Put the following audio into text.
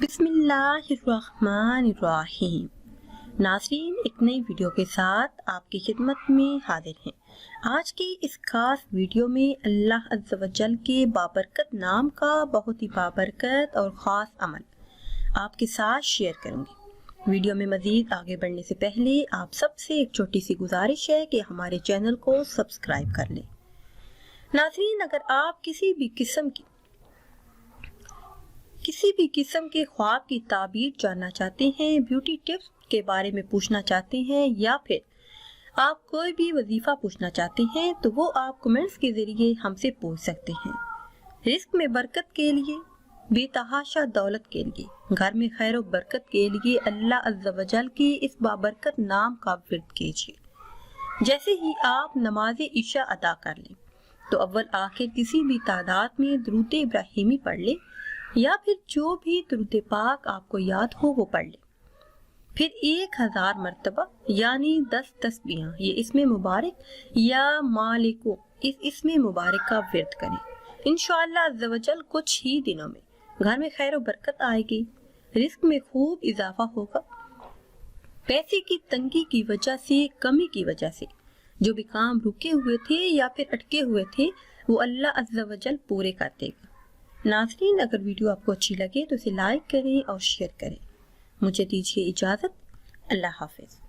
बिस्मिल्लाहिर्रहमानिर्रहीम। नाज़रीन, एक नई वीडियो के साथ आपकी खिदमत में हाजिर हैं। आज की इस खास वीडियो में अल्लाह अज़्ज़ व जल के बाबरकत नाम का बहुत ही बाबरकत और ख़ास अमल आपके साथ शेयर करूंगी। वीडियो में मज़ीद आगे बढ़ने से पहले आप सबसे एक छोटी सी गुजारिश है कि हमारे चैनल को सब्सक्राइब कर लें। नाज़रीन, अगर आप किसी भी किस्म के ख्वाब की ताबीर जानना चाहते हैं, ब्यूटी टिप्स के बारे में पूछना चाहते हैं या फिर आप कोई भी वजीफा पूछना चाहते हैं तो वो आप कमेंट्स के जरिए हमसे पूछ सकते हैं। रिस्क में बरकत के लिए, बेतहाशा दौलत के लिए, घर में खैर व बरकत के लिए अल्लाह अज़्ज़ व जल के इस बाबरकत नाम का विर्द कीजिए। जैसे ही आप नमाज इशा अदा कर लें तो अव्वल आखिर किसी भी तादाद में दुरूद इब्राहिमी पढ़ लें या फिर जो भी दुरूद पाक आपको याद हो वो पढ़ लें। फिर 1000 मरतबा यानी 10 तस्बीहां ये इसमें मुबारक या मालिको इस इसमें मुबारक का विर्द करें। इंशाअल्लाह अज़्ज़ व जल कुछ ही दिनों में घर में खैर व बरकत आएगी, रिस्क में खूब इजाफा होगा। पैसे की तंगी की वजह से, कमी की वजह से जो भी काम रुके हुए थे या फिर अटके हुए थे वो अल्लाह अज़्ज़ व जल पूरे कर देगा। नाज़रीन, अगर वीडियो आपको अच्छी लगे तो इसे लाइक करें और शेयर करें। मुझे दीजिए इजाज़त। अल्लाह हाफ़िज़।